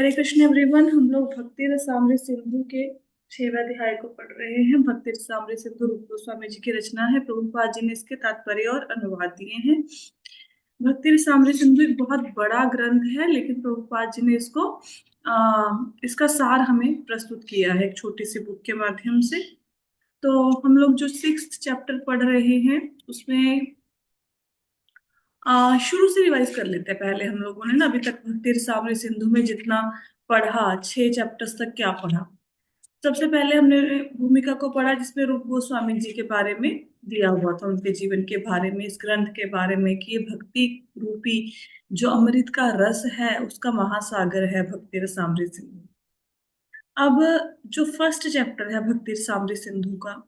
हरे Krishna everyone. हम लोग भक्ति रसामृत सिंधु के 6वें अध्याय को पढ़ रहे हैं। भक्ति रसामृत सिंधु रूप गोस्वामी जी की रचना है। प्रभुपाद जी ने इसके तात्पर्य और अनुवाद दिए हैं। भक्ति रसामृत सिंधु एक बहुत बड़ा ग्रंथ है, लेकिन प्रभुपाद जी ने इसका सार हमें प्रस्तुत किया है एक छोटी सी बुक के माध्यम से। तो हम लोग जो 6th चैप्टर पढ़ रहे हैं उसमें शुरू से रिवाइज कर लेते हैं। पहले हम लोगों ने ना अभी तक भक्ति रसामृत सिंधु में जितना पढ़ा, 6 चैप्टर्स तक क्या पढ़ा। सबसे पहले हमने भूमिका को पढ़ा, जिसमें रूप गोस्वामी जी के बारे में दिया हुआ था, उनके जीवन के बारे में, इस ग्रंथ के बारे में कि ये भक्ति रूपी जो अमृत का रस है उसका महासागर है भक्ति रसामृत सिंधु। अब जो फर्स्ट चैप्टर है भक्ति रसामृत सिंधु का,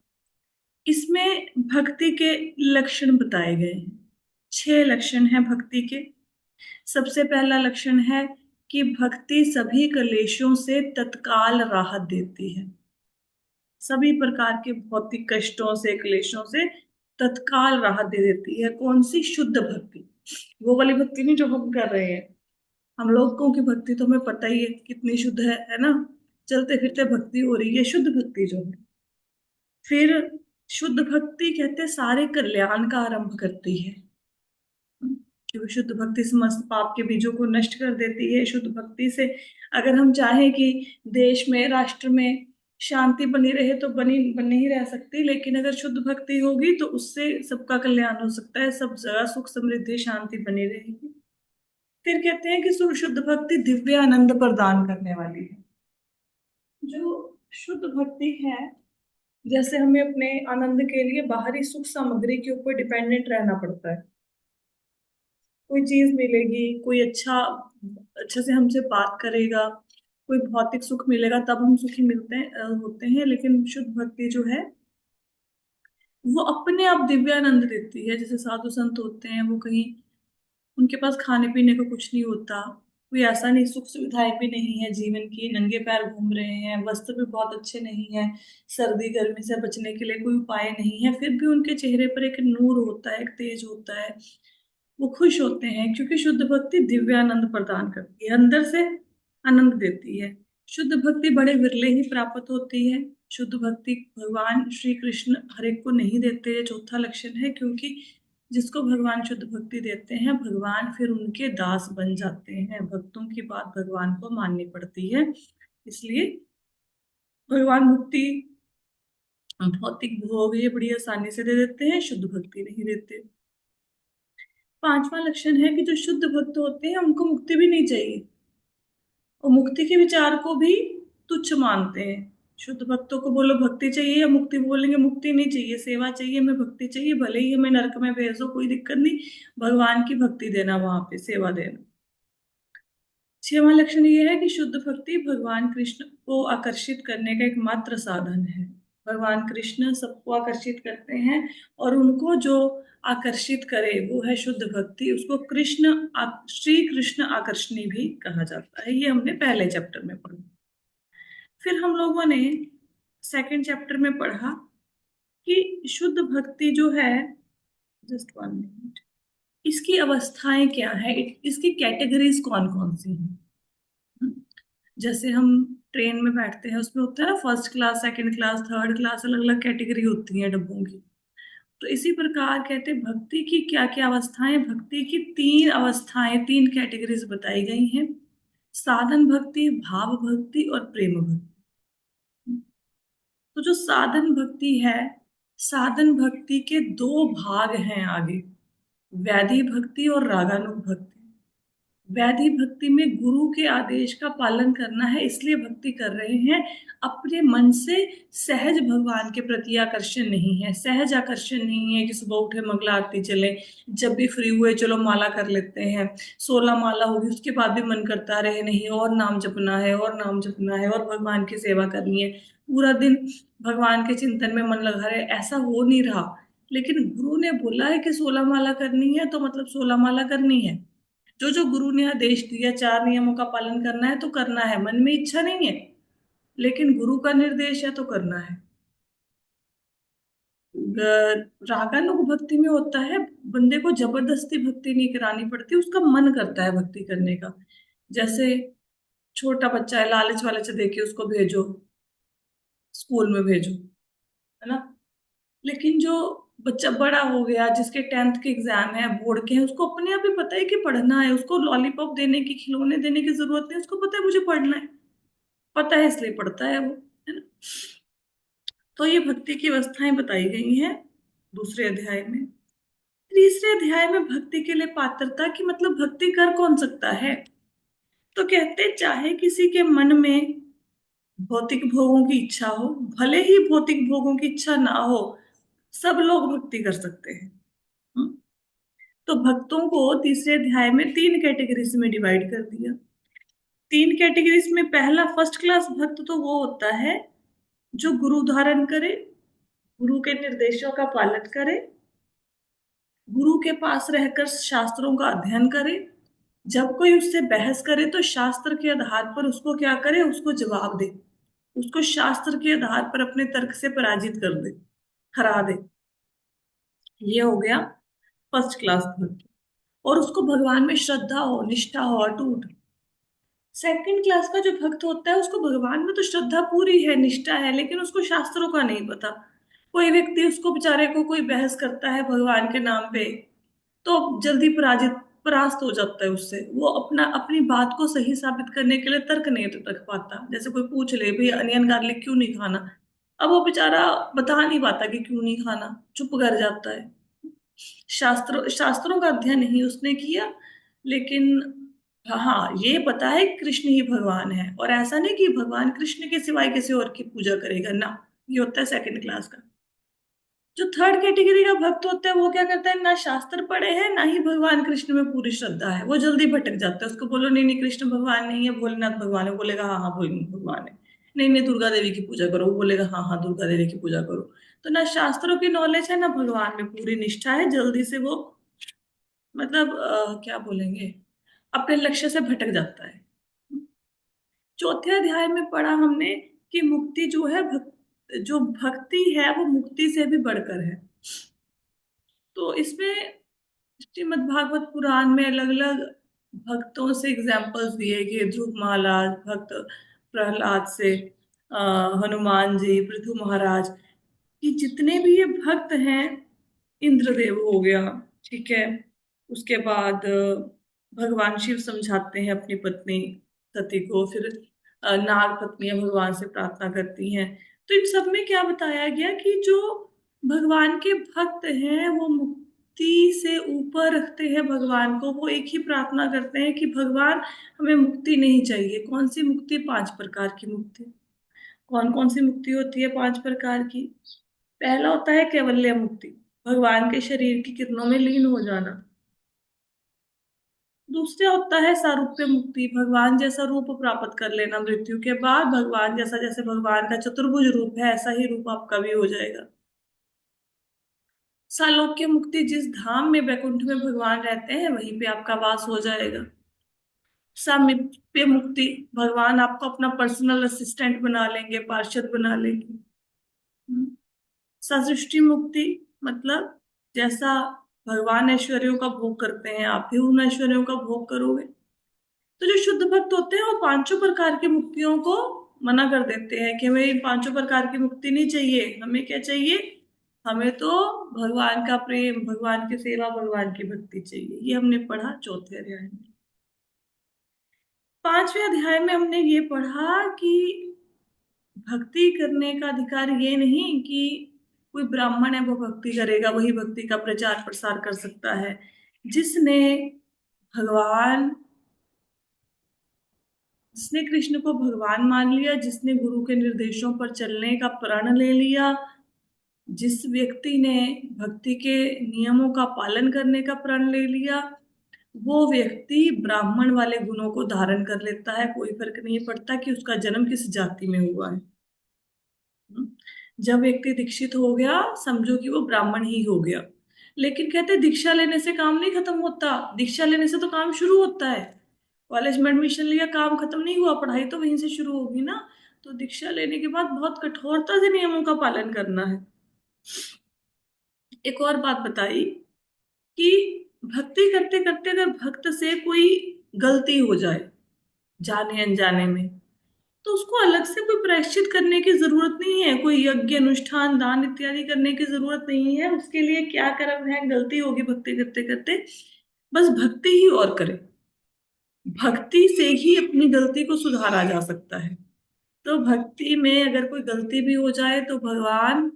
इसमें भक्ति के लक्षण बताए गए हैं। 6 लक्षण हैं भक्ति के। सबसे पहला लक्षण है कि भक्ति सभी क्लेशों से तत्काल राहत देती है। सभी प्रकार के भौतिक कष्टों से, क्लेशों से तत्काल राहत दे देती है। कौन सी? शुद्ध भक्ति। वो वाली भक्ति नहीं जो हम कर रहे हैं। हम लोगों की भक्ति तो हमें पता ही है कितनी शुद्ध है ना। चलते फिरते भक्ति हो रही है, शुद्ध भक्ति जो है। फिर शुद्ध भक्ति कहते हैं सारे कल्याण का आरंभ करती है, क्योंकि शुद्ध भक्ति समस्त पाप के बीजों को नष्ट कर देती है। शुद्ध भक्ति से अगर हम चाहें कि देश में, राष्ट्र में शांति बनी रहे तो बन नहीं रह सकती, लेकिन अगर शुद्ध भक्ति होगी तो उससे सबका कल्याण हो सकता है, सब जगह सुख समृद्धि शांति बनी रहेगी। फिर कहते हैं कि शुद्ध भक्ति दिव्य आनंद प्रदान करने वाली है। जो शुद्ध भक्ति है, जैसे हमें अपने आनंद के लिए बाहरी सुख सामग्री के ऊपर डिपेंडेंट रहना पड़ता है। कोई चीज मिलेगी, कोई अच्छे से हमसे बात करेगा, कोई भौतिक सुख मिलेगा, तब हम सुखी होते हैं। लेकिन शुद्ध भक्ति जो है वो अपने आप दिव्यानंद देती है। जैसे साधु संत होते हैं, वो कहीं उनके पास खाने पीने को कुछ नहीं होता, कोई ऐसा नहीं, सुख सुविधाएं भी नहीं है जीवन की, नंगे पैर घूम रहे हैं, वस्त्र भी बहुत अच्छे नहीं है, सर्दी गर्मी से बचने के लिए कोई उपाय नहीं है, फिर भी उनके चेहरे पर एक नूर होता है, एक तेज होता है। वो खुश होते हैं क्योंकि शुद्ध भक्ति दिव्यानंद प्रदान करती है, अंदर से आनंद देती है। शुद्ध भक्ति बड़े विरले ही प्राप्त होती है। शुद्ध भक्ति भगवान श्री कृष्ण हर एक को नहीं देते। ये चौथा लक्षण है, क्योंकि जिसको भगवान शुद्ध भक्ति देते हैं, भगवान फिर उनके दास बन जाते हैं। भक्तों की बात भगवान को माननी पड़ती है, इसलिए भगवान मुक्ति, भौतिक भोग ये बड़ी आसानी से दे देते हैं, शुद्ध भक्ति नहीं देते। पांचवा लक्षण है कि जो शुद्ध भक्त होते हैं उनको मुक्ति भी नहीं चाहिए, और मुक्ति के विचार को भी तुच्छ मानते हैं। शुद्ध भक्तों को बोलो भक्ति चाहिए या मुक्ति, बोलेंगे मुक्ति नहीं चाहिए, सेवा चाहिए, हमें भक्ति चाहिए, भले ही हमें नरक में भेजो कोई दिक्कत नहीं, भगवान की भक्ति देना, वहां पे सेवा देना। 6वां लक्षण ये है कि शुद्ध भक्ति भगवान कृष्ण को आकर्षित करने का एकमात्र साधन है। भगवान कृष्ण सबको आकर्षित करते हैं, और उनको जो आकर्षित करे वो है शुद्ध भक्ति। उसको श्री कृष्ण आकर्षणी भी कहा जाता है। ये हमने पहले चैप्टर में पढ़ा। फिर हम लोगों ने सेकंड चैप्टर में पढ़ा कि शुद्ध भक्ति जो है, जस्ट 1 मिनट, इसकी अवस्थाएं क्या है, इसकी कैटेगरीज कौन कौन सी हैं। जैसे हम ट्रेन में बैठते हैं, उसमें होता है ना first class, second class, third class, अलग अलग कैटेगरी होती है डब्बों की। तो इसी प्रकार कहते हैं भक्ति की क्या क्या अवस्थाएं। भक्ति की 3 अवस्थाएं, 3 कैटेगरीज बताई गई हैं। साधन भक्ति, भाव भक्ति और प्रेम भक्ति। तो जो साधन भक्ति है, साधन भक्ति के 2 भाग हैं आगे, वैधि भक्ति और रागानुग भक्ति। वैधि भक्ति में गुरु के आदेश का पालन करना है, इसलिए भक्ति कर रहे हैं। अपने मन से सहज भगवान के प्रति आकर्षण नहीं है, सहज आकर्षण नहीं है कि सुबह उठे मंगला आरती चले, जब भी फ्री हुए चलो माला कर लेते हैं, 16 माला होगी उसके बाद भी मन करता रहे नहीं, और नाम जपना है, और नाम जपना है, और भगवान की सेवा करनी है, पूरा दिन भगवान के चिंतन में मन लगा रहे। ऐसा हो नहीं रहा, लेकिन गुरु ने बोला है कि 16 माला करनी है तो मतलब 16 माला करनी है। जो जो गुरु ने आदेश दिया, 4 नियमों का पालन करना है तो करना है, मन में इच्छा नहीं है, लेकिन गुरु का निर्देश है तो करना है। रागानुग भक्ति में होता है, बंदे को जबरदस्ती भक्ति नहीं करानी पड़ती, उसका मन करता है भक्ति करने का। जैसे छोटा बच्चा है, लालच वालच दे के उसको भेजो, स्कूल में भेजो, है ना। लेकिन जो बच्चा बड़ा हो गया, जिसके 10th के एग्जाम है, बोर्ड के हैं, उसको अपने आप ही पता है कि पढ़ना है, उसको लॉलीपॉप देने की, खिलौने देने की जरूरत नहीं, उसको पता है मुझे पढ़ना है, पता है इसलिए पढ़ता है वो, है ना। तो ये भक्ति की अवस्थाएं बताई गई हैं दूसरे अध्याय में। तीसरे अध्याय में भक्ति के लिए पात्रता की, मतलब भक्ति कर कौन सकता है। तो कहते चाहे किसी के मन में भौतिक भोगों की इच्छा हो, भले ही भौतिक भोगों की इच्छा ना हो, सब लोग भक्ति कर सकते हैं। हम्म? तो भक्तों को तीसरे अध्याय में 3 कैटेगरीज में डिवाइड कर दिया। 3 कैटेगरीज में पहला फर्स्ट क्लास भक्त तो वो होता है जो गुरु धारण करे, गुरु के निर्देशों का पालन करे, गुरु के पास रहकर शास्त्रों का अध्ययन करे, जब कोई उससे बहस करे तो शास्त्र के आधार पर उसको क्या करे, उसको जवाब दे, उसको शास्त्र के आधार पर अपने तर्क से पराजित कर दे, हरा दे। ये हो गया फर्स्ट क्लास भक्त। और उसको भगवान में श्रद्धा हो, निष्ठा हो, अटूट। सेकंड क्लास का जो भक्त होता है, उसको भगवान में तो श्रद्धा पूरी है, निष्ठा है, लेकिन उसको शास्त्रों का नहीं पता। कोई व्यक्ति उसको बेचारे को कोई बहस करता है भगवान के नाम पे, तो जल्दी परास्त हो जाता है उससे। वो अपनी बात को सही साबित करने के लिए तर्क नहीं रख पाता। जैसे कोई पूछ ले, भाई अनियन गार्लिक क्यों नहीं खाना, अब वो बेचारा बता नहीं पाता कि क्यों नहीं खाना, चुप कर जाता है। शास्त्रों का अध्ययन नहीं उसने किया, लेकिन हाँ ये पता है कृष्ण ही भगवान है, और ऐसा नहीं कि भगवान कृष्ण के सिवाय किसी और की पूजा करेगा ना। ये होता है सेकंड क्लास का। जो थर्ड कैटेगरी का भक्त होता है, वो क्या करता है, ना शास्त्र पढ़े हैं, ना ही भगवान कृष्ण में पूरी श्रद्धा है, वो जल्दी भटक जाता है। उसको बोलो नहीं नहीं कृष्ण भगवान नहीं है, भोलेनाथ भगवान है, वो बोलेगा हाँ हाँ भोलेनाथ भगवान है। नहीं नहीं दुर्गा देवी की पूजा करो, वो बोलेगा हाँ हाँ दुर्गा देवी की पूजा करो। तो ना शास्त्रों की नॉलेज है, ना भगवान में पूरी निष्ठा है, जल्दी से वो, मतलब क्या बोलेंगे, अपने लक्ष्य से भटक जाता है। चौथे अध्याय में पढ़ा हमने कि मुक्ति जो है, जो भक्ति है वो मुक्ति से भी बढ़कर है। तो इसमें श्रीमद् भागवत पुराण में अलग अलग भक्तों से एग्जाम्पल्स दिए गए। ध्रुव महाराज भक्त, प्रहलाद से हनुमान जी, पृथु महाराज, कि जितने भी ये भक्त हैं, इंद्रदेव हो गया, ठीक है। उसके बाद भगवान शिव समझाते हैं अपनी पत्नी सती को, फिर नाग पत्नियां भगवान से प्रार्थना करती हैं। तो इन सब में क्या बताया गया कि जो भगवान के भक्त हैं वो मुक्ति से ऊपर रखते हैं भगवान को। वो एक ही प्रार्थना करते हैं कि भगवान हमें मुक्ति नहीं चाहिए। कौन सी मुक्ति? 5 प्रकार की मुक्ति। कौन कौन सी मुक्ति होती है 5 प्रकार की? पहला होता है कैवल्य मुक्ति, भगवान के शरीर की किरणों में लीन हो जाना। दूसरा होता है सारूप्य मुक्ति, भगवान जैसा रूप प्राप्त कर लेना मृत्यु के बाद। भगवान जैसा, जैसे भगवान का चतुर्भुज रूप है, ऐसा ही रूप आपका भी हो जाएगा। सालोक्य मुक्ति, जिस धाम में वैकुंठ में भगवान रहते हैं वहीं पे आपका वास हो जाएगा। सामीप्य मुक्ति, भगवान आपको अपना पर्सनल असिस्टेंट बना लेंगे, पार्षद बना लेंगे। हम्म। ससृष्टि मुक्ति, मतलब जैसा भगवान ऐश्वर्यों का भोग करते हैं, आप भी उन ऐश्वर्यों का भोग करोगे। तो जो शुद्ध भक्त होते हैं वो 5 प्रकार की मुक्तियों को मना कर देते हैं कि हमें इन 5 प्रकार की मुक्ति नहीं चाहिए। हमें क्या चाहिए? हमें तो भगवान का प्रेम, भगवान की सेवा, भगवान की भक्ति चाहिए। ये हमने पढ़ा चौथे अध्याय में। 5वें अध्याय में हमने ये पढ़ा कि भक्ति करने का अधिकार ये नहीं कि कोई ब्राह्मण है वो भक्ति करेगा, वही भक्ति का प्रचार प्रसार कर सकता है। जिसने भगवान जिसने कृष्ण को भगवान मान लिया, जिसने गुरु के निर्देशों पर चलने का प्रण ले लिया, जिस व्यक्ति ने भक्ति के नियमों का पालन करने का प्रण ले लिया, वो व्यक्ति ब्राह्मण वाले गुणों को धारण कर लेता है। कोई फर्क नहीं पड़ता कि उसका जन्म किस जाति में हुआ है। जब व्यक्ति दीक्षित हो गया, समझो कि वो ब्राह्मण ही हो गया। लेकिन कहते हैं दीक्षा लेने से काम नहीं खत्म होता, दीक्षा लेने से तो काम शुरू होता है। कॉलेज में एडमिशन लिया, काम खत्म नहीं हुआ, पढ़ाई तो वहीं से शुरू होगी ना। तो दीक्षा लेने के बाद बहुत कठोरता से नियमों का पालन करना है। एक और बात बताई कि भक्ति करते करते अगर भक्त से कोई गलती हो जाए, जाने अनजाने में, तो उसको अलग से कोई प्रायश्चित करने की जरूरत नहीं है, कोई यज्ञ अनुष्ठान दान इत्यादि करने की जरूरत नहीं है। उसके लिए क्या कर्म है, गलती होगी भक्ति करते करते, बस भक्ति ही और करे। भक्ति से ही अपनी गलती को सुधारा जा सकता है। तो भक्ति में अगर कोई गलती भी हो जाए तो भगवान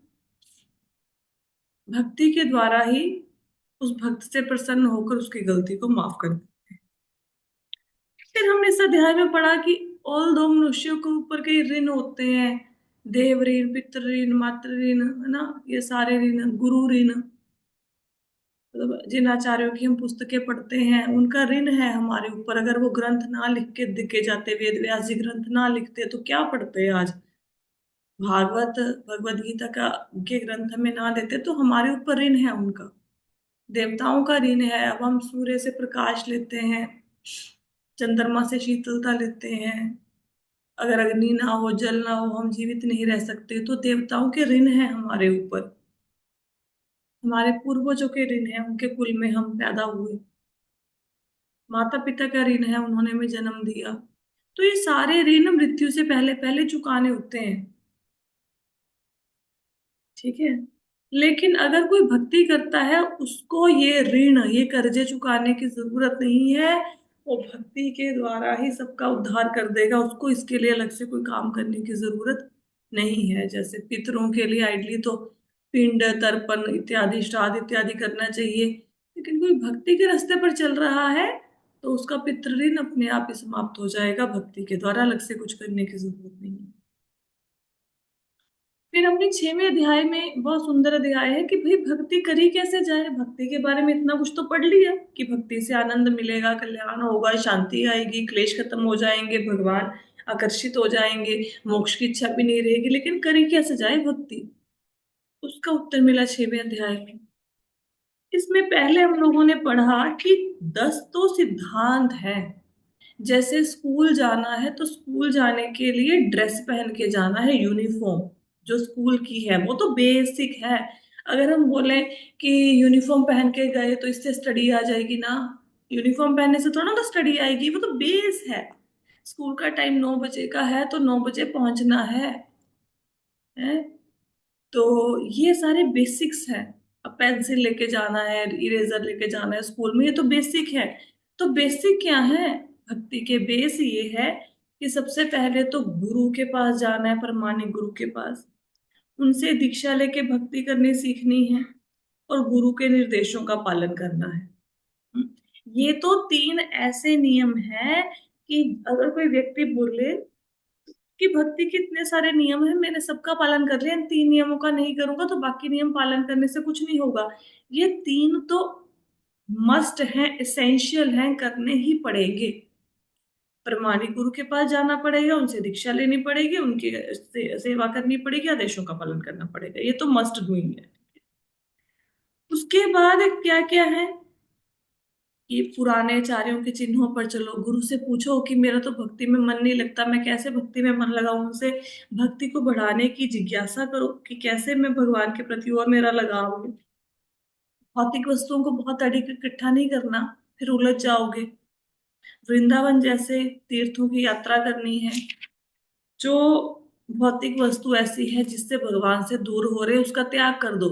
भक्ति के द्वारा ही उस भक्त से प्रसन्न होकर उसकी गलती को माफ कर देते हैं। फिर हमने इस अध्याय में पढ़ा कि ऑल दो मनुष्यों के ऊपर कई ऋण होते हैं, देव ऋण, पितृ ऋण, मातृ ऋण, है ना, ये सारे ऋण, गुरु ऋण, मतलब जिन आचार्यों की हम पुस्तकें पढ़ते हैं उनका ऋण है हमारे ऊपर। अगर वो ग्रंथ ना लिख के दिखे जाते, वेद व्यास जी ग्रंथ ना लिखते तो क्या पढ़ते आज, भागवत भगवद गीता का के ग्रंथ हमें ना देते तो हमारे ऊपर ऋण है उनका। देवताओं का ऋण है। अब हम सूर्य से प्रकाश लेते हैं, चंद्रमा से शीतलता लेते हैं, अगर अग्नि ना हो, जल ना हो, हम जीवित नहीं रह सकते। तो देवताओं के ऋण है हमारे ऊपर, हमारे पूर्वजों के ऋण है, उनके कुल में हम पैदा हुए। माता पिता का ऋण है, उन्होंने हमें जन्म दिया। तो ये सारे ऋण मृत्यु से पहले पहले चुकाने होते हैं। ठीक है। लेकिन अगर कोई भक्ति करता है उसको ये ऋण, ये कर्जे चुकाने की जरूरत नहीं है। वो भक्ति के द्वारा ही सबका उद्धार कर देगा, उसको इसके लिए अलग से कोई काम करने की जरूरत नहीं है। जैसे पितरों के लिए आइडली तो पिंड तर्पण इत्यादि श्राद्ध इत्यादि करना चाहिए, लेकिन कोई भक्ति के रास्ते पर चल रहा है तो उसका पितृ ऋण अपने आप ही समाप्त हो जाएगा, भक्ति के द्वारा अलग से कुछ करने की जरूरत नहीं है। फिर हमने 6वें अध्याय में, बहुत सुंदर अध्याय है कि भाई भक्ति करी कैसे जाए। भक्ति के बारे में इतना कुछ तो पढ़ लिया कि भक्ति से आनंद मिलेगा, कल्याण होगा, शांति आएगी, क्लेश खत्म हो जाएंगे, भगवान आकर्षित हो जाएंगे, मोक्ष की इच्छा भी नहीं रहेगी। लेकिन करी कैसे जाए भक्ति, उसका उत्तर मिला 6वें अध्याय में। इसमें पहले हम लोगों ने पढ़ा कि 10 तो सिद्धांत है। जैसे स्कूल जाना है तो स्कूल जाने के लिए ड्रेस पहन के जाना है, यूनिफॉर्म जो स्कूल की है वो तो बेसिक है। अगर हम बोले कि यूनिफॉर्म पहन के गए तो इससे स्टडी आ जाएगी ना, यूनिफॉर्म पहनने से थोड़ा ना स्टडी आएगी, वो तो बेस है। स्कूल का टाइम 9 बजे का है तो 9 बजे पहुंचना है? तो ये सारे बेसिक्स हैं। अब पेंसिल लेके जाना है, इरेजर लेके जाना है स्कूल में, ये तो बेसिक है। तो बेसिक क्या है, भक्ति के बेस ये है कि सबसे पहले तो गुरु के पास जाना है, परमानेंट गुरु के पास, उनसे दीक्षा लेके भक्ति करनी सीखनी है और गुरु के निर्देशों का पालन करना है। हम्म, ये तो 3 ऐसे नियम हैं कि अगर कोई व्यक्ति बोले कि भक्ति के इतने सारे नियम हैं, मैंने सबका पालन कर लिया, इन 3 नियमों का नहीं करूंगा तो बाकी नियम पालन करने से कुछ नहीं होगा, ये 3 तो मस्ट हैं, एसेंशियल हैं, करने ही पड़ेंगे। प्रमाणिक गुरु के पास जाना पड़ेगा, उनसे दीक्षा लेनी पड़ेगी, उनकी सेवा करनी पड़ेगी, आदेशों का पालन करना पड़ेगा, ये तो मस्ट डूइंग है। उसके बाद क्या क्या है, ये पुराने आचार्यों के चिन्हों पर चलो, गुरु से पूछो कि मेरा तो भक्ति में मन नहीं लगता, मैं कैसे भक्ति में मन लगाऊं। उनसे भक्ति को बढ़ाने की जिज्ञासा करो कि कैसे मैं भगवान के प्रति और मेरा लगाव हो। भौतिक वस्तुओं को बहुत अधिक इकट्ठा नहीं करना, फिर उलझ जाओगे। वृंदावन जैसे तीर्थों की यात्रा करनी है, जो भौतिक वस्तु ऐसी है जिससे भगवान से दूर हो रहे उसका त्याग कर दो।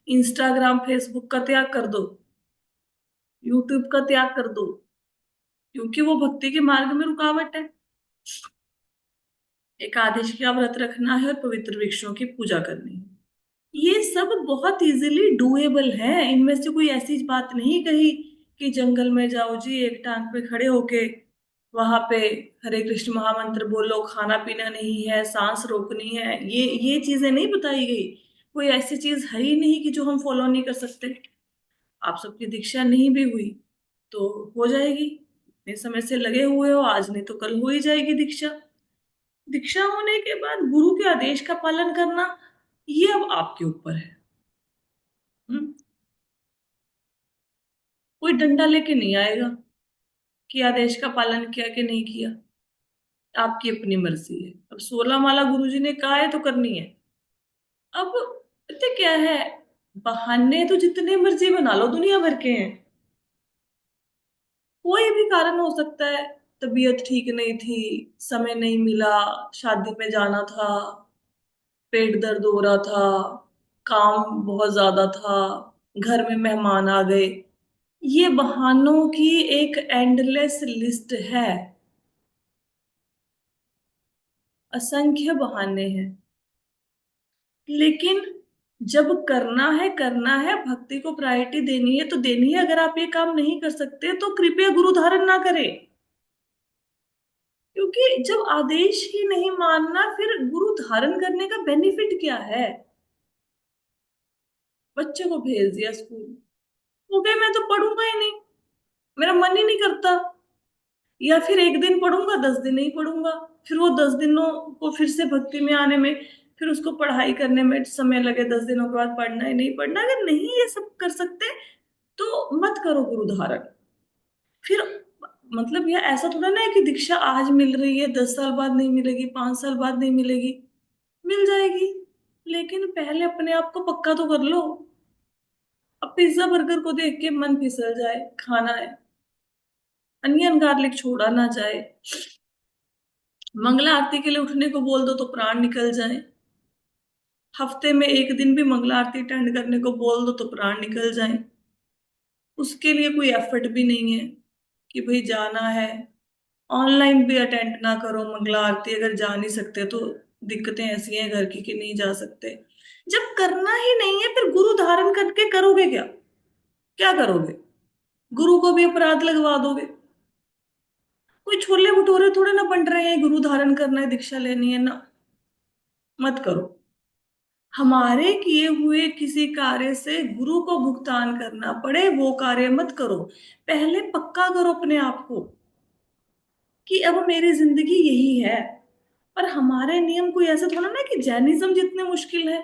इंस्टाग्राम फेसबुक का त्याग कर दो, यूट्यूब का त्याग कर दो, क्योंकि वो भक्ति के मार्ग में रुकावट है। एकादशी का व्रत रखना है और पवित्र वृक्षों की पूजा करनी है, ये सब बहुत इजीली डुएबल है। इनमें से कोई ऐसी बात नहीं कही कि जंगल में जाओ जी, एक टांग पे खड़े होके वहां पे हरे कृष्ण महामंत्र बोलो, खाना पीना नहीं है, सांस रोकनी है, ये चीजें नहीं बताई गई। कोई ऐसी चीज है ही नहीं कि जो हम फॉलो नहीं कर सकते। आप सबकी दीक्षा नहीं भी हुई तो हो जाएगी, इतने समय से लगे हुए हो, आज नहीं तो कल हो ही जाएगी दीक्षा। दीक्षा होने के बाद गुरु के आदेश का पालन करना, ये अब आपके ऊपर है। हम्म? कोई डंडा लेके नहीं आएगा कि आदेश का पालन किया कि नहीं किया, आपकी अपनी मर्जी है। अब 16 माला गुरुजी ने कहा है तो करनी है। अब पता क्या है, बहाने तो जितने मर्जी बना लो दुनिया भर के हैं, कोई भी कारण हो सकता है। तबीयत ठीक नहीं थी, समय नहीं मिला, शादी में जाना था, पेट दर्द हो रहा था, काम बहुत ज्यादा था, घर में मेहमान आ गए। ये बहानों की एक एंडलेस लिस्ट है। असंख्य बहाने हैं। लेकिन जब करना है, भक्ति को प्रायोरिटी देनी है तो देनी है। अगर आप ये काम नहीं कर सकते तो कृपया गुरु धारण ना करें। क्योंकि जब आदेश ही नहीं मानना, फिर गुरु धारण करने का बेनिफिट क्या है? बच्चे को भेज दिया स्कूल, हो गए, मैं तो पढ़ूंगा ही नहीं, मेरा मन ही नहीं करता। या फिर एक दिन पढ़ूंगा, 10 दिन नहीं पढ़ूंगा। फिर वो 10 दिनों को फिर से भक्ति में आने में, फिर उसको पढ़ाई करने में समय लगे, 10 दिनों के बाद पढ़ना ही नहीं पढ़ना। अगर नहीं ये सब कर सकते तो मत करो गुरु धारण। फिर मतलब यह ऐसा थोड़ा ना है कि दीक्षा आज मिल रही है, 10 साल बाद नहीं मिलेगी, 5 साल बाद नहीं मिलेगी। मिल जाएगी। लेकिन पहले अपने आप को पक्का तो कर लो। अब पिज्जा बर्गर को देख के मन फिसल जाए, खाना है, अनियन गार्लिक छोड़ा ना जाए, मंगला आरती के लिए उठने को बोल दो तो प्राण निकल जाए, हफ्ते में एक दिन भी मंगला आरती अटेंड करने को बोल दो तो प्राण निकल जाए, उसके लिए कोई एफर्ट भी नहीं है कि भाई जाना है। ऑनलाइन भी अटेंड ना करो मंगला आरती, अगर जा नहीं सकते तो दिक्कतें ऐसी हैं घर की कि नहीं जा सकते। जब करना ही नहीं है फिर गुरु धारण करके करोगे क्या? क्या करोगे? गुरु को भी अपराध लगवा दोगे। कोई छोले भटूरे थोड़े ना बन रहे हैं, गुरु धारण करना है, दीक्षा लेनी है ना। मत करो। हमारे किए हुए किसी कार्य से गुरु को भुगतान करना पड़े वो कार्य मत करो। पहले पक्का करो अपने आप को कि अब मेरी जिंदगी यही है। पर हमारे नियम कोई ऐसा थोड़ा ना कि जैनिज्म जितने मुश्किल है।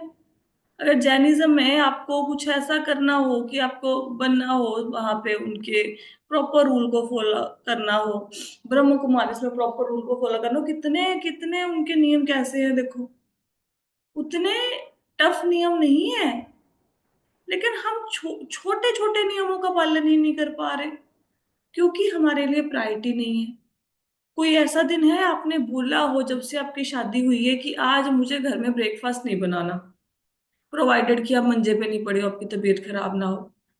अगर जैनिज्म में आपको कुछ ऐसा करना हो कि आपको बनना हो वहां पे उनके प्रॉपर रूल को फॉलो करना हो, ब्रह्म कुमारी में प्रॉपर रूल को फॉलो करना हो, कितने कितने उनके नियम कैसे हैं देखो। उतने टफ नियम नहीं है। लेकिन हम छोटे छोटे नियमों का पालन ही नहीं कर पा रहे, क्योंकि हमारे लिए प्रायोरिटी नहीं है। कोई ऐसा दिन है आपने बोला हो जब से आपकी शादी हुई है कि आज मुझे घर में ब्रेकफास्ट नहीं बनाना, प्रोवाइडेड कि आप मंजे पे नहीं पड़े हो, आपकी तबीयत खराब ना हो।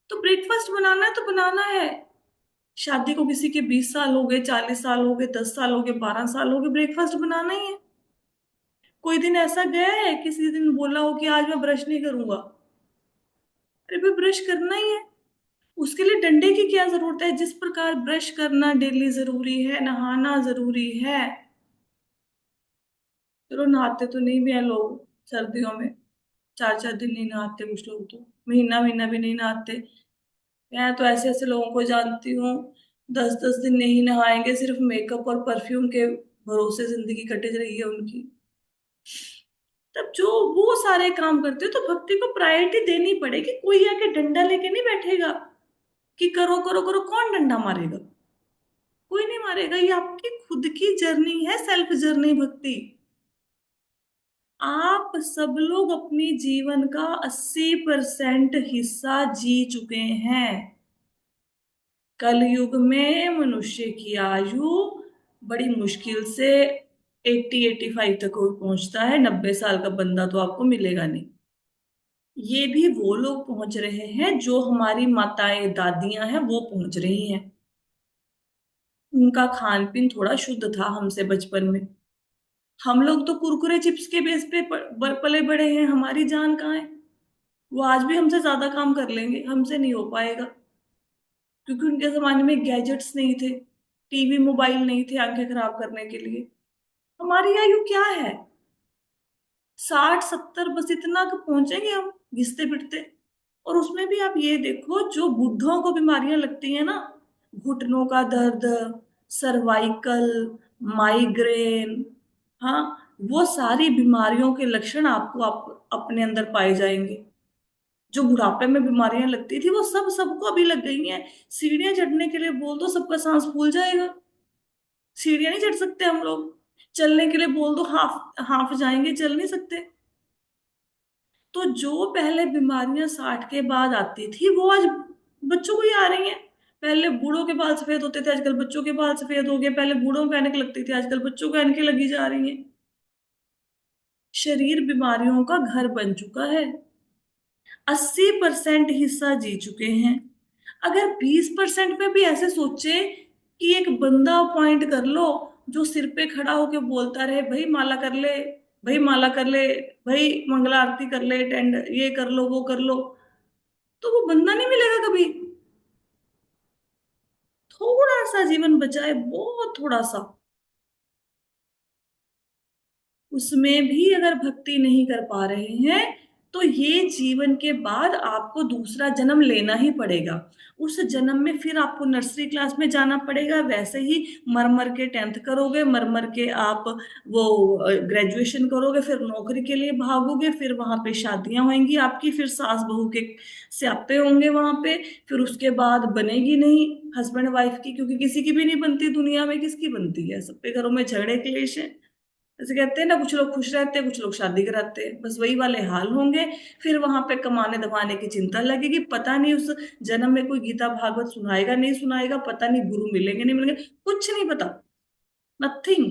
तो ब्रेकफास्ट बनाना है तो बनाना है। शादी को किसी के 20 साल हो गए, 40 साल हो गए, 10 साल हो गए, 12 साल हो गए, ब्रेकफास्ट बनाना ही है। कोई दिन ऐसा गया है किसी दिन बोला हो कि आज मैं ब्रश नहीं करूंगा? अरे भाई ब्रश करना ही है। उसके लिए डंडे की क्या जरूरत है? जिस प्रकार ब्रश करना डेली जरूरी है, नहाना जरूरी है। चलो नहाते तो नहीं भी है लोग सर्दियों में, 4 4 दिन नहीं नहाते, कुछ लोग तो महीना महीना भी नहीं नहाते। मैं तो ऐसे ऐसे लोगों को जानती हूँ, 10 10 दिन नहीं नहाएंगे, सिर्फ मेकअप और परफ्यूम के भरोसे जिंदगी कट रही है उनकी। तब जो वो सारे काम करते हो तो भक्ति को प्रायोरिटी देनी पड़ेगी। कोई आके डंडा लेके नहीं बैठेगा कि करो करो करो। कौन डंडा मारेगा? कोई नहीं मारेगा। ये आपकी खुद की जर्नी है, सेल्फ जर्नी भक्ति। आप सब लोग अपनी जीवन का 80% हिस्सा जी चुके हैं। कलयुग में मनुष्य की आयु बड़ी मुश्किल से 80 85 तक पहुंचता है। 90 साल का बंदा तो आपको मिलेगा नहीं। ये भी वो लोग पहुंच रहे हैं जो हमारी माताएं दादियां हैं वो पहुंच रही हैं। उनका खान पीन थोड़ा शुद्ध था हमसे बचपन में। हम लोग तो कुरकुरे चिप्स के बेस पे पले बड़े हैं, हमारी जान कहाँ है? वो आज भी हमसे ज्यादा काम कर लेंगे, हमसे नहीं हो पाएगा। क्योंकि उनके जमाने में गैजेट्स नहीं थे, टीवी मोबाइल नहीं थे आंखें खराब करने के लिए। हमारी आयु क्या है? 60 70, बस इतना तो पहुंचेंगे हम घिसते पिटते। और उसमें भी आप ये देखो जो बुढ़ों को बीमारियां लगती है ना, घुटनों का दर्द, सर्वाइकल, माइग्रेन, हाँ, वो सारी बीमारियों के लक्षण आपको अपने अंदर पाए जाएंगे। जो बुढ़ापे में बीमारियां लगती थी वो सब सबको अभी लग गई हैं। सीढ़ियां चढ़ने के लिए बोल दो सबका सांस फूल जाएगा। सीढ़ियां नहीं चढ़ सकते हम लोग। चलने के लिए बोल दो हाफ हाफ जाएंगे, चल नहीं सकते। तो जो पहले बीमारियां 60 के बाद आती थी वो आज बच्चों को ही आ रही हैं। पहले बूढ़ों के बाल सफेद होते थे, आजकल बच्चों के बाल सफेद हो गए। पहले बूढ़ों को ऐनक लगती थी, आजकल बच्चों को ऐनकें लगी जा रही हैं। शरीर बीमारियों का घर बन चुका है। 80% हिस्सा जी चुके हैं। अगर 20% में भी ऐसे सोचे कि एक बंदा अपॉइंट कर लो जो सिर पे खड़ा होके बोलता रहे, भाई माला कर ले, भाई माला कर ले, भाई मंगला आरती कर ले, टेंड ये कर लो वो कर लो, तो वो बंदा नहीं मिलेगा कभी। थोड़ा सा जीवन बचा है, बहुत थोड़ा सा। उसमें भी अगर भक्ति नहीं कर पा रहे हैं तो ये जीवन के बाद आपको दूसरा जन्म लेना ही पड़ेगा। उस जन्म में फिर आपको नर्सरी क्लास में जाना पड़ेगा, वैसे ही मर मर के 10th करोगे, मर मर के आप वो ग्रेजुएशन करोगे, फिर नौकरी के लिए भागोगे, फिर वहां पे शादियां होंगी आपकी, फिर सास बहू के स्यापे होंगे वहां पे। फिर उसके बाद बनेगी नहीं हस्बैंड वाइफ की, क्योंकि किसी की भी नहीं बनती दुनिया में, किसकी बनती है, सबके घरों में झगड़े क्लेश है। जैसे कहते हैं ना, कुछ लोग खुश रहते हैं, कुछ लोग शादी कराते हैं, बस वही वाले हाल होंगे। फिर वहां पे कमाने दमाने की चिंता लगेगी, पता नहीं उस जन्म में कोई गीता भागवत सुनाएगा नहीं सुनाएगा, पता नहीं गुरु मिलेंगे नहीं मिलेंगे, कुछ नहीं पता। नथिंग।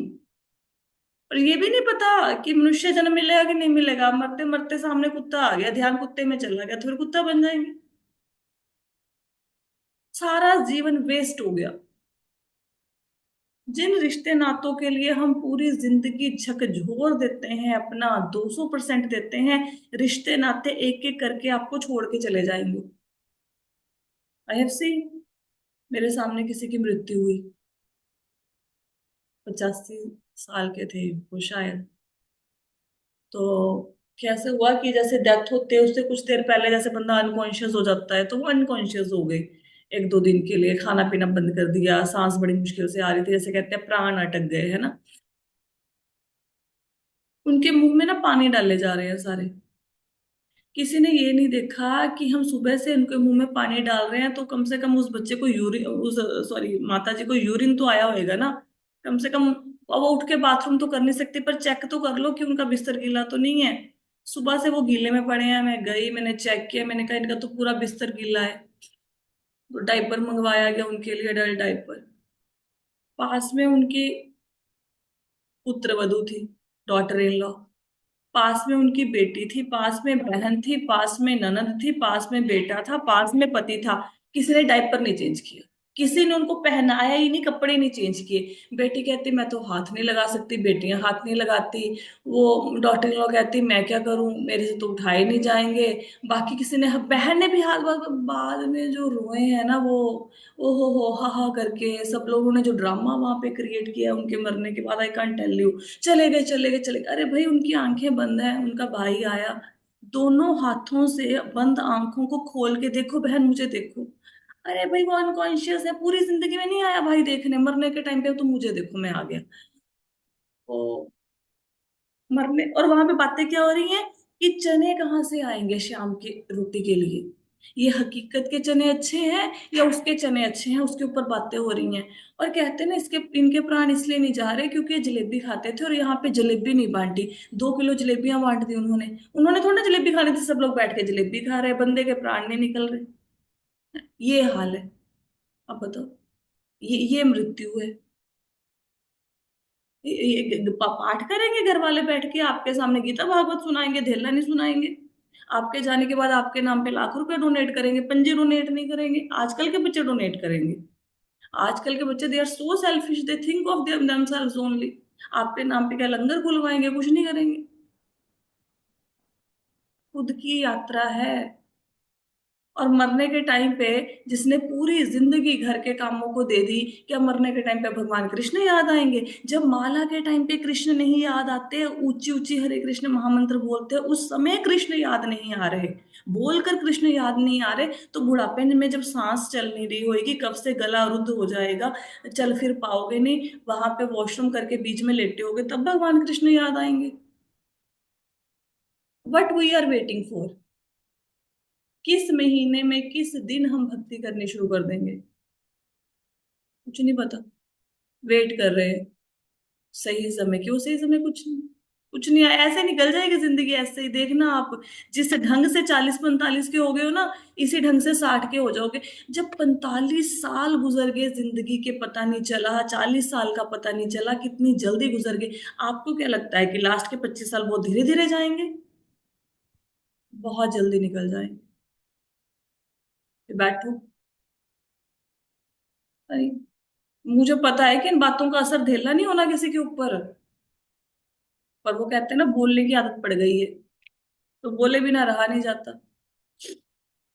और ये भी नहीं पता कि मनुष्य जन्म मिलेगा कि नहीं मिलेगा। मरते मरते सामने कुत्ता आ गया, ध्यान कुत्ते में चला गया, तो फिर कुत्ता बन जाएंगे। सारा जीवन वेस्ट हो गया। जिन रिश्ते नातों के लिए हम पूरी जिंदगी झकझोर देते हैं, अपना 200% देते हैं, रिश्ते नाते एक एक करके आपको छोड़ के चले जाएंगे। I have seen. मेरे सामने किसी की मृत्यु हुई, 85 साल के थे वो शायद। तो कैसे हुआ कि जैसे डेथ होते है उससे कुछ देर पहले जैसे बंदा अनकॉन्शियस हो जाता है, तो वो अनकॉन्शियस हो गई। 1-2 दिन के लिए खाना पीना बंद कर दिया, सांस बड़ी मुश्किल से आ रही थी, जैसे कहते हैं प्राण अटक गए, है ना। उनके मुंह में ना पानी डाले जा रहे हैं सारे। किसी ने ये नहीं देखा कि हम सुबह से उनके मुंह में पानी डाल रहे हैं, तो कम से कम उस बच्चे को यूरिन, उस सॉरी माता जी को यूरिन तो आया होएगा ना, कम से कम। अब वो उठ के बाथरूम तो कर नहीं सकती, पर चेक तो कर लो कि उनका बिस्तर गीला तो नहीं है। सुबह से वो गीले में पड़े हैं, मैं गई, मैंने चेक किया, मैंने कहा इनका तो पूरा बिस्तर गीला है। तो डायपर मंगवाया गया उनके लिए, अडल्ट डायपर। पास में उनकी पुत्रवधू थी, डॉटर इन लॉ। पास में उनकी बेटी थी, पास में बहन थी, पास में ननद थी, पास में बेटा था, पास में पति था। किसी ने डायपर नहीं चेंज किया, किसी ने उनको पहनाया ही नहीं, कपड़े नहीं चेंज किए। बेटी कहती मैं तो हाथ नहीं लगा सकती, बेटियां हाथ नहीं लगाती। वो डॉटर इन लॉ कहती मैं क्या करूं, मेरे से तो उठाए नहीं जाएंगे। बाकी किसी ने, बहन ने भी हाथ, बाद में जो रोए हैं ना वो, ओ हो हा हा करके सब लोगों ने जो ड्रामा वहां पे क्रिएट किया उनके मरने के बाद, आई कांट टेल यू। चले गए चले गए चले गए, अरे भाई उनकी आंखें बंद है, उनका भाई आया, दोनों हाथों से बंद आंखों को खोल के देखो बहन मुझे देखो। अरे भाई वो अनकॉन्शियस है, पूरी जिंदगी में नहीं आया भाई देखने, मरने के टाइम पे तो मुझे देखो मैं आ गया। तो मरने, और वहां पे बातें क्या हो रही हैं कि चने कहाँ से आएंगे शाम की रोटी के लिए, ये हकीकत के चने अच्छे हैं या उसके चने अच्छे हैं, उसके ऊपर बातें हो रही हैं। और कहते हैं ना इसके इनके प्राण इसलिए नहीं जा रहे क्योंकि ये जलेबी खाते थे और यहाँ पे जलेबी नहीं बांटी। 2 किलो जलेबियां बांट दी उन्होंने, उन्होंने थोड़ा ना जलेबी खानी थी, सब लोग बैठ के जलेबी खा रहे हैं, बंदे के प्राण नहीं निकल रहे। ये हाल है। अब बताओ, ये मृत्यु है। पाठ करेंगे घर वाले बैठ के, आपके सामने गीता भागवत सुनाएंगे, धेला नहीं सुनाएंगे। आपके जाने के बाद आपके नाम पे लाख रुपए डोनेट करेंगे, पंजे डोनेट नहीं करेंगे। आजकल के बच्चे डोनेट करेंगे। आजकल के बच्चे they are so selfish, they think of themselves only. आपके नाम पे क्या लंगर खुलवाएंगे, कुछ नहीं करेंगे। खुद की यात्रा है। और मरने के टाइम पे जिसने पूरी जिंदगी घर के कामों को दे दी, क्या मरने के टाइम पे भगवान कृष्ण याद आएंगे? जब माला के टाइम पे कृष्ण नहीं याद आते, ऊंची ऊंची हरे कृष्ण महामंत्र बोलते हैं, उस समय कृष्ण याद नहीं आ रहे, बोलकर कृष्ण याद नहीं आ रहे, तो बुढ़ापे में जब सांस चल नहीं रही होगी, कब से गला रुद्ध हो जाएगा, चल फिर पाओगे नहीं, वहां पे वॉशरूम करके बीच में लेटे होगे, तब भगवान कृष्ण याद आएंगे। What we are waiting for? किस महीने में किस दिन हम भक्ति करनी शुरू कर देंगे? कुछ नहीं पता। वेट कर रहे हैं। सही समय, क्यों सही समय? कुछ नहीं, कुछ नहीं आया, ऐसे निकल जाएगी जिंदगी, ऐसे ही देखना आप। जिस ढंग से 40-45 के हो गए हो ना, इसी ढंग से 60 के हो जाओगे। जब 45 साल गुजर गए जिंदगी के, पता नहीं चला, 40 साल का पता नहीं चला, कितनी जल्दी गुजर गए। आपको क्या लगता है कि लास्ट के 25 साल बहुत धीरे धीरे जाएंगे? बहुत जल्दी निकल जाएंगे। फिर बैठो। अरे, मुझे पता है कि इन बातों का असर झेलना नहीं होना किसी के ऊपर, पर वो कहते हैं ना, बोलने की आदत पड़ गई है, तो बोले बिना रहा नहीं जाता।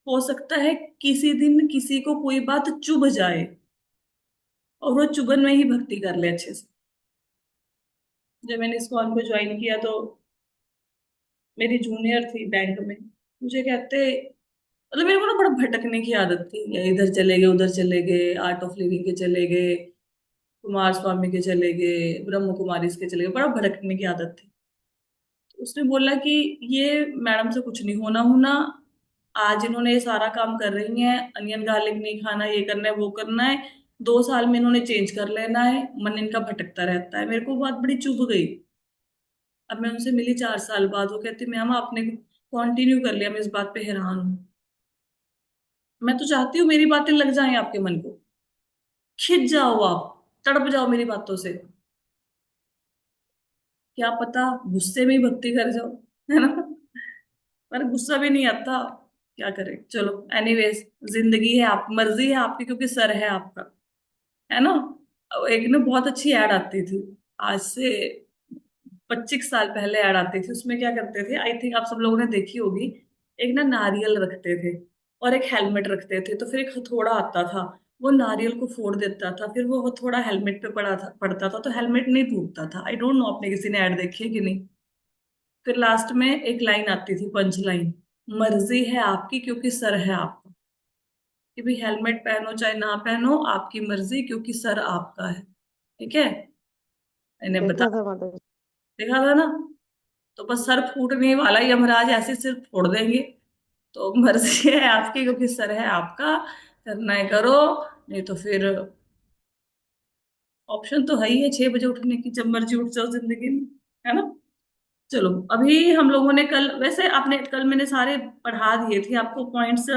हो सकता है किसी दिन किसी को कोई बात चुभ जाए, और वो चुभन में ही भक्ति कर ले अच्छे से। जब मैंने इस कॉल को ज्वाइन किया तो मेरी जूनियर थी बैंक में, मुझे कहते, मतलब मेरे को ना बड़ा भटकने की आदत थी, या इधर चले गए उधर चले गए, आर्ट ऑफ लिविंग के चले गए, कुमार स्वामी के चले गए, ब्रह्म कुमारी के चले गए, बड़ा भटकने की आदत थी। तो उसने बोला कि ये मैडम से कुछ नहीं होना होना, आज इन्होंने ये सारा काम कर रही हैं, अनियन गार्लिक नहीं खाना, ये करना है वो करना है, 2 साल में इन्होंने चेंज कर लेना है, मन इनका भटकता रहता है। मेरे को बात बड़ी चुभ गई। अब मैं उनसे मिली 4 साल बाद, वो कहती मैम आपने कंटिन्यू कर लिया, मैं इस बात पे हैरान हूँ। मैं तो चाहती हूँ मेरी बातें लग जाएं आपके मन को, खिंच जाओ आप, तड़प जाओ मेरी बातों से, क्या पता गुस्से में ही भक्ति कर जाओ, है ना? पर गुस्सा भी नहीं आता, क्या करें, चलो एनीवेज। जिंदगी है, आप मर्जी है आपकी, क्योंकि सर है आपका, है ना? एक ना बहुत अच्छी ऐड आती थी, आज से 25 साल पहले ऐड आती थी। उसमें क्या करते थे, आई थिंक आप सब लोगों ने देखी होगी, एक ना नारियल रखते थे और एक हेलमेट रखते थे, तो फिर एक हथौड़ा आता था, वो नारियल को फोड़ देता था, फिर वो हथौड़ा हेलमेट पे पड़ता था, तो हेलमेट नहीं टूटता था। आई डोंट नो आपने किसी ने ऐड देखी है कि नहीं। फिर लास्ट में एक लाइन आती थी, पंच लाइन, मर्जी है आपकी क्योंकि सर है आपका। कि भाई हेलमेट पहनो चाहे ना पहनो, आपकी मर्जी क्योंकि सर आपका है। ठीक है, इन्हें बता, देखा था माता जी। देखा था ना? तो बस सर फूटने वाला यमराज ऐसे सिर फोड़ देंगे। तो मर्जी है आपकी क्योंकि सर है आपका, करना है करो, नहीं तो फिर ऑप्शन तो है ही है 6 बजे उठने की, जब मर्जी उठ जाओ जिंदगी में, है ना? चलो, अभी हम लोगों ने कल, वैसे आपने कल मैंने सारे पढ़ा दिए थे आपको पॉइंट्स।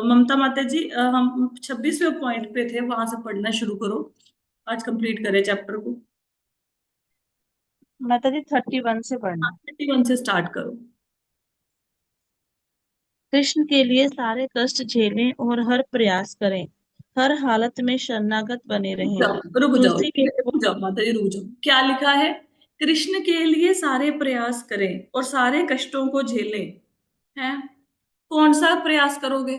ममता माता जी, हम 26वें पॉइंट पे थे, वहां से पढ़ना शुरू करो, आज कंप्लीट करें चैप्टर को। माता जी 31 से पढ़ना। 31 से स्टार्ट करो। कृष्ण के लिए सारे कष्ट झेलें और हर प्रयास करें, हर हालत में शरणागत बने रुक रहें। जाओ, रुक जाओ, तुलसी के रुक जाओ माता जी, रुक जाओ। क्या लिखा है? कृष्ण के लिए सारे प्रयास करें और सारे कष्टों को झेलें, हैं? कौन सा प्रयास करोगे?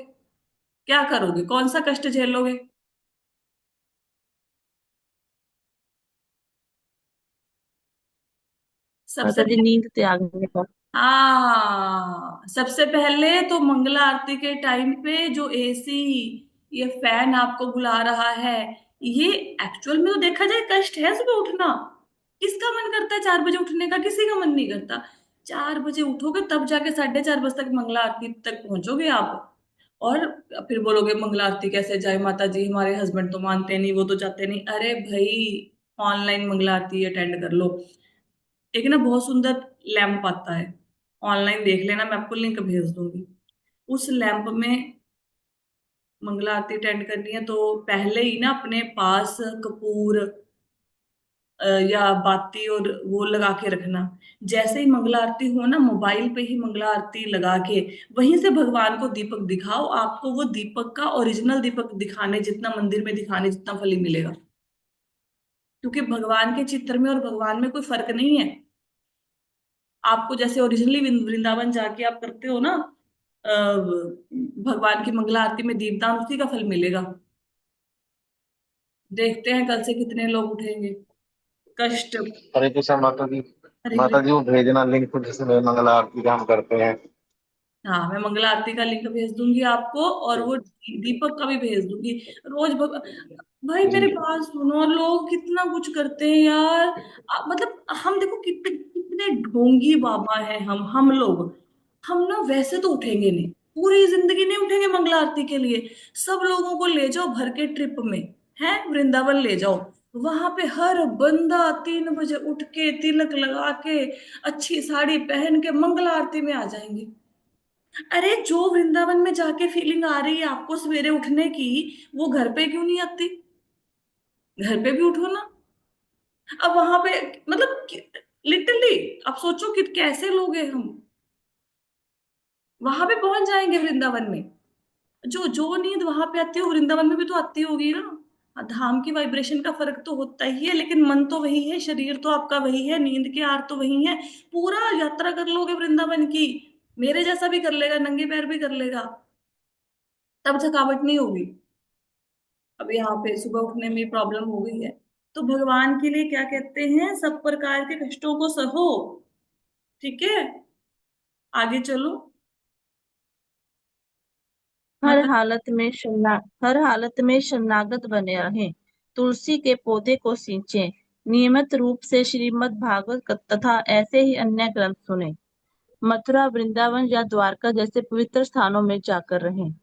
क्या करोगे, कौन सा कष्ट झेलोगे? सबसे माता जी नींद त्यागने का। सबसे पहले तो मंगला आरती के टाइम पे जो एसी, ये फैन आपको बुला रहा है, ये एक्चुअल में तो देखा जाए कष्ट है सुबह उठना। किसका मन करता है 4 बजे उठने का? किसी का मन नहीं करता। 4 बजे उठोगे तब जाके 4:30 बजे तक मंगला आरती तक पहुंचोगे आप। और फिर बोलोगे मंगला आरती कैसे जाए माता जी, हमारे हस्बैंड तो मानते नहीं, वो तो जाते नहीं। अरे भाई, ऑनलाइन मंगला आरती अटेंड कर लो। एक ना बहुत सुंदर लैंप आता है, ऑनलाइन देख लेना, मैं आपको लिंक भेज दूंगी। उस लैंप में मंगला आरती अटेंड करनी है तो पहले ही ना अपने पास कपूर या बाती और वो लगा के रखना। जैसे ही मंगला आरती हो ना, मोबाइल पे ही मंगला आरती लगा के वहीं से भगवान को दीपक दिखाओ, आपको वो दीपक का ओरिजिनल दीपक दिखाने जितना, मंदिर में दिखाने जितना फल ही मिलेगा। क्योंकि भगवान के चित्र में और भगवान में कोई फर्क नहीं है। आपको जैसे ओरिजिनली वृंदावन जाके आप करते हो ना, भगवान की मंगला आरती में दीपदान, उसी का फल मिलेगा। देखते हैं कल से कितने लोग उठेंगे। कष्ट। हरे कृष्ण माता जी। हरे माता जी कृष्ण। वो भेजना लिंक जिसमें मंगला आरती का हम करते हैं। हाँ, मैं मंगला आरती का लिंक भेज दूंगी आपको, और वो जी। दीपक का भी भेज दूंगी। रोज भाई जी। मेरे पास सुनो, लोग कितना कुछ करते हैं यार। मतलब हम देखो कितने कितने ढोंगी बाबा हैं हम लोग। हम ना वैसे तो उठेंगे नहीं, पूरी जिंदगी नहीं उठेंगे मंगला आरती के लिए। सब लोगों को ले जाओ भर के ट्रिप में, है वृंदावन ले जाओ, वहां पे हर बंदा 3 बजे उठ के तिलक लगा के अच्छी साड़ी पहन के मंगल आरती में आ जाएंगे। अरे जो वृंदावन में जाके फीलिंग आ रही है आपको सवेरे उठने की, वो घर पे क्यों नहीं आती? घर पे भी उठो ना। अब वहां पे मतलब लिटरली आप सोचो कि कैसे लोग हैं हम। वहां पे पहुंच जाएंगे वृंदावन में। जो जो नींद वहां पे आती है वो वृंदावन में भी तो आती होगी ना। हाँ, धाम की वाइब्रेशन का फर्क तो होता ही है, लेकिन मन तो वही है, शरीर तो आपका वही है, नींद के आर तो वही है। पूरा यात्रा कर लोगे वृंदावन की, मेरे जैसा भी कर लेगा, नंगे पैर भी कर लेगा, तब थकावट नहीं होगी। अब यहाँ पे सुबह उठने में प्रॉब्लम हो गई है, तो भगवान के लिए क्या कहते हैं, सब प्रकार के कष्टों को सहो। ठीक है, आगे चलो। हर माता, हालत में शरणागत बने रहें। तुलसी के पौधे को सींचें। नियमित रूप से श्रीमद् भागवत तथा ऐसे ही अन्य ग्रंथ सुने। मथुरा, वृंदावन या द्वारका जैसे पवित्र स्थानों में जाकर रहें।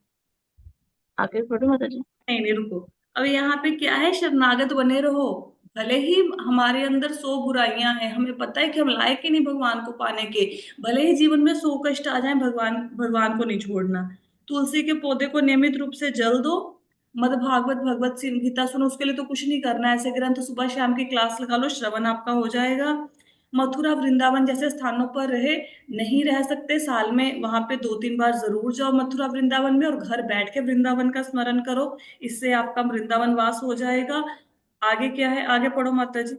आगे पढ़ो माता जी। नहीं नहीं रुको। अब यहाँ पे क्या है, शरणागत बने रहो। भले ही हमारे अंदर 100 बुराइयां हैं, हमें पता है कि हम लायक ही नहीं भगवान को पाने के, भले ही जीवन में 100 कष्ट आ जाएं, भगवान भगवान को नहीं छोड़ना। तुलसी के पौधे को नियमित रूप से जल दो। मद भागवत भगवत गीता सुनो, उसके लिए तो कुछ नहीं करना है, ऐसे ग्रंथ सुबह शाम की क्लास लगा लो, श्रवण आपका हो जाएगा। मथुरा वृंदावन जैसे स्थानों पर रहे, नहीं रह सकते साल में वहां पे 2-3 बार जरूर जाओ मथुरा वृंदावन में, और घर बैठ के वृंदावन का स्मरण करो। इससे आपका वृंदावन वास हो जाएगा। आगे क्या है, आगे पढ़ो माता जी।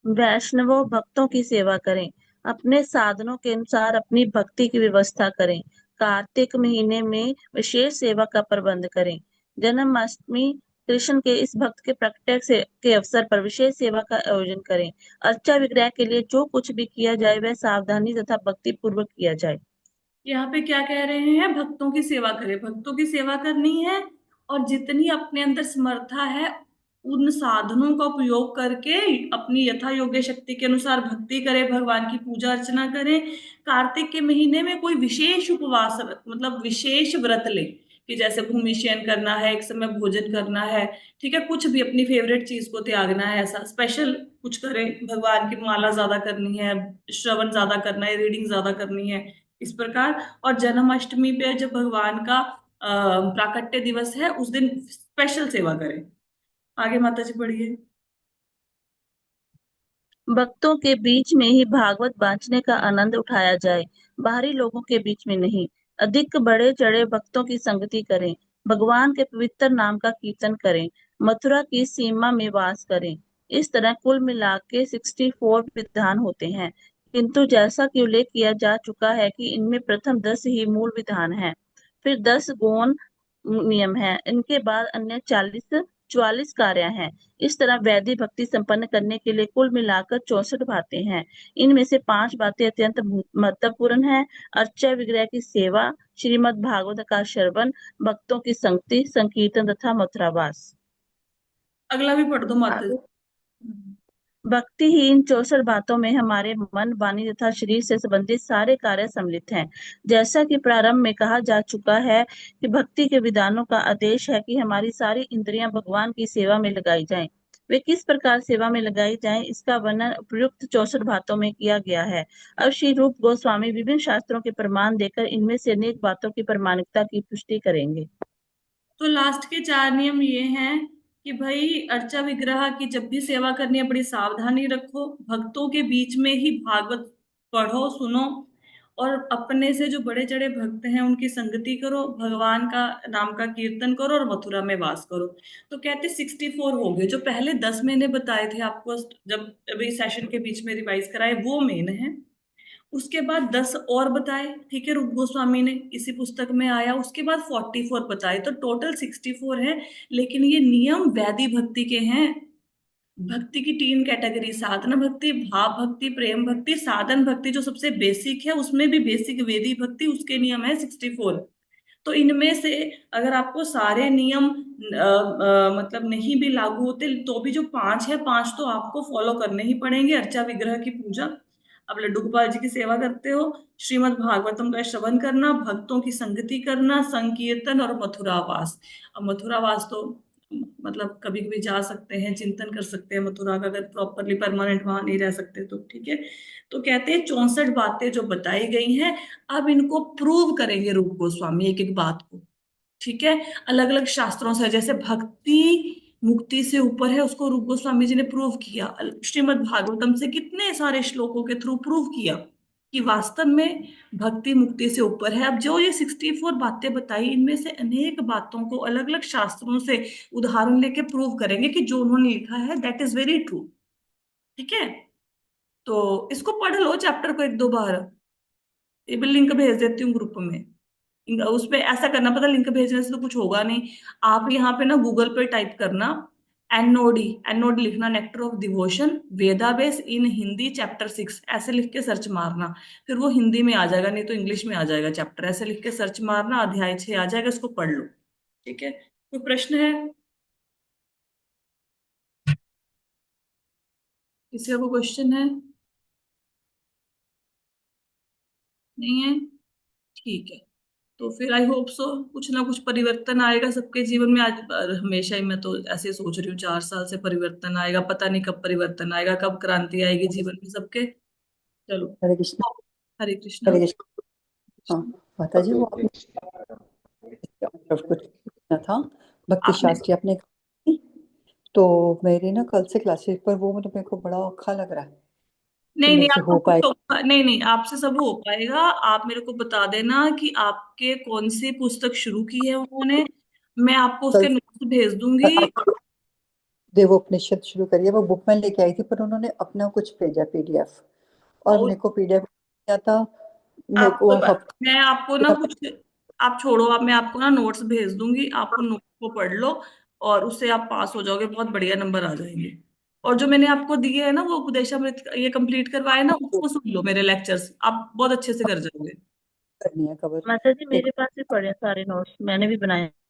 वैष्णवों, भक्तों की सेवा करें। अपने साधनों के अनुसार अपनी भक्ति की व्यवस्था करें। कार्तिक महीने में विशेष सेवा का प्रबंध करें। जन्माष्टमी, कृष्ण के इस भक्त के प्रकट से के अवसर पर विशेष सेवा का आयोजन करें। अर्चा विग्रह के लिए जो कुछ भी किया जाए वह सावधानी तथा भक्ति पूर्वक किया जाए। यहाँ पे क्या कह रहे हैं, भक्तों की सेवा करें, भक्तों की सेवा करनी है। और जितनी अपने अंदर समर्था है, उन साधनों का उपयोग करके अपनी यथा योग्य शक्ति के अनुसार भक्ति करें, भगवान की पूजा अर्चना करें। कार्तिक के महीने में कोई विशेष उपवास मतलब विशेष व्रत ले, कि जैसे भूमि शयन करना है, एक समय भोजन करना है, ठीक है, कुछ भी अपनी फेवरेट चीज को त्यागना है, ऐसा स्पेशल कुछ करें। भगवान की माला ज्यादा करनी है, श्रवण ज्यादा करना है, रीडिंग ज्यादा करनी है, इस प्रकार। और जन्माष्टमी पे जब भगवान का प्राकट्य दिवस है, उस दिन स्पेशल सेवा करें। आगे माता जी पढ़िए। भक्तों के बीच में ही भागवत बांचने का आनंद उठाया जाए, बाहरी लोगों के बीच में नहीं। अधिक बड़े चढ़े भक्तों की संगति करें। भगवान के पवित्र नाम का कीर्तन करें। मथुरा की सीमा में वास करें। इस तरह कुल मिला के 64 विधान होते हैं, किंतु जैसा कि उल्लेख किया जा चुका है कि इनमें प्रथम 10 ही मूल विधान हैं, फिर 10 गौण नियम हैं, इनके बाद अन्य 44 कार्य हैं। इस तरह वैदिक भक्ति संपन्न करने के लिए कुल मिलाकर 64 बातें हैं। इनमें से 5 बातें अत्यंत महत्वपूर्ण हैं। अर्चा विग्रह की सेवा, श्रीमद् भागवत का श्रवण, भक्तों की संगति, संकीर्तन तथा मथुरावास। अगला भी पढ़ दो माता जी। आगे, भक्ति ही इन 64 बातों में हमारे मन, वाणी तथा शरीर से संबंधित सारे कार्य सम्मिलित हैं। जैसा कि प्रारंभ में कहा जा चुका है कि भक्ति के विधानों का आदेश है कि हमारी सारी इंद्रियां भगवान की सेवा में लगाई जाएं। वे किस प्रकार सेवा में लगाई जाएं, इसका वर्णन उपयुक्त 64 बातों में किया गया है। अब श्री रूप गोस्वामी विभिन्न शास्त्रों के प्रमाण देकर इनमें से अनेक बातों की प्रामाणिकता की पुष्टि करेंगे। तो लास्ट के 4 नियम ये हैं कि भाई अर्चा विग्रह की जब भी सेवा करनी है, बड़ी सावधानी रखो, भक्तों के बीच में ही भागवत पढ़ो सुनो, और अपने से जो बड़े चढ़े भक्त हैं उनकी संगति करो, भगवान का नाम का कीर्तन करो, और मथुरा में वास करो। तो कहते 64 हो गए, जो पहले 10 मैंने बताए थे आपको, जब अभी सेशन के बीच में रिवाइज कराए, वो मेन है। उसके बाद 10 और बताए, ठीक है, रूप गोस्वामी ने इसी पुस्तक में आया, उसके बाद 44 बताए, तो टोटल 64 है। लेकिन ये नियम वैदिक भक्ति के हैं। भक्ति की 3 कैटेगरी, साधना भक्ति, भाव भक्ति, प्रेम भक्ति, साधन भक्ति जो सबसे बेसिक है, उसमें भी बेसिक वेदी भक्ति, उसके नियम है 64। तो इनमें से अगर आपको सारे नियम मतलब नहीं भी लागू होते, तो भी जो 5 है, 5 तो आपको फॉलो करने ही पड़ेंगे। अर्चा विग्रह की पूजा, अब लड्डू गोपाल जी की सेवा करते हो, श्रीमद् भागवतम का श्रवण करना, भक्तों की संगति करना, संकीर्तन और मथुरावास। अब मथुरावास तो मतलब कभी कभी जा सकते हैं, चिंतन कर सकते हैं मथुरा का, अगर प्रॉपरली परमानेंट वहां नहीं रह सकते तो ठीक है। तो कहते हैं 64 बातें जो बताई गई हैं, अब इनको प्रूव करेंगे रूप गोस्वामी एक एक बात को। ठीक है, अलग अलग शास्त्रों से, जैसे भक्ति मुक्ति से ऊपर है, उसको रूप गोस्वामी जी ने प्रूव किया। श्रीमद् भागवतम से कितने सारे श्लोकों के थ्रू प्रूव किया कि वास्तव में भक्ति मुक्ति से ऊपर है। अब जो ये 64 बातें बताई, इनमें से अनेक बातों को अलग अलग शास्त्रों से उदाहरण लेके प्रूव करेंगे कि जो उन्होंने लिखा है दैट इज वेरी ट्रू। ठीक है, तो इसको पढ़ लो चैप्टर को एक दो बार। ये भी लिंक भेज देती हूँ ग्रुप में। उस पे ऐसा करना, पता लिंक भेजने से तो कुछ होगा नहीं। आप यहाँ पे ना गूगल पे टाइप करना एनओडी, एनओडी लिखना, nectar of devotion Vedabase in Hindi chapter 6, ऐसे लिख के सर्च मारना। फिर वो हिंदी में आ जाएगा, नहीं तो इंग्लिश में आ जाएगा चैप्टर। ऐसे लिख के सर्च मारना, अध्याय 6 आ जाएगा, इसको पढ़ लो। ठीक है, कोई प्रश्न है किसी का, कोई क्वेश्चन है? नहीं है? ठीक है, तो फिर आई होप सो कुछ ना कुछ परिवर्तन आएगा सबके जीवन में। आज हमेशा ही मैं तो ऐसे सोच रही हूँ 4 साल से परिवर्तन आएगा, पता नहीं कब परिवर्तन आएगा, कब क्रांति आएगी जीवन में सबके। चलो, हरे कृष्ण। हरे कृष्णा। हरे कृष्ण। हाँ माता जी, वो आपने कुछ पूछना था, भक्ति आपने, शास्त्री आपने कहा, तो मेरी ना कल से क्लासेस पर वो मतलब मेरे को बड़ा औखा लग रहा है कि नहीं नहीं, मेरे से आपको हो कुछ पाए। नहीं नहीं, आपसे सब हो पाएगा। आप मेरे को बता देना कि आपके कौन सी पुस्तक शुरू की है उन्होंने, मैं आपको कल उसके नोट्स भेज दूंगी। देवोपनिषद शुरू करिए, वो बुक में लेके आई थी पर उन्होंने अपना कुछ भेजा पीडीएफ, और और मेरे को पीडीएफ क्या था, मेरे आप को कोई बात, हफ्ते मैं आपको ना कुछ, आप छोड़ो, आप, मैं आपको ना नोट्स भेज दूंगी, आप उन नोट्स को पढ़ लो और उससे आप पास हो जाओगे, बहुत बढ़िया नंबर आ जाएंगे। और जो मैंने आपको दिए है ना वो उपदेशामृत ये कंप्लीट करवाए ना, उसको सुन लो मेरे लेक्चर्स, आप बहुत अच्छे से कर जाओगे। करनी है कवर। माता जी एक मेरे पास भी पड़े हैं सारे नोट्स, मैंने भी बनाए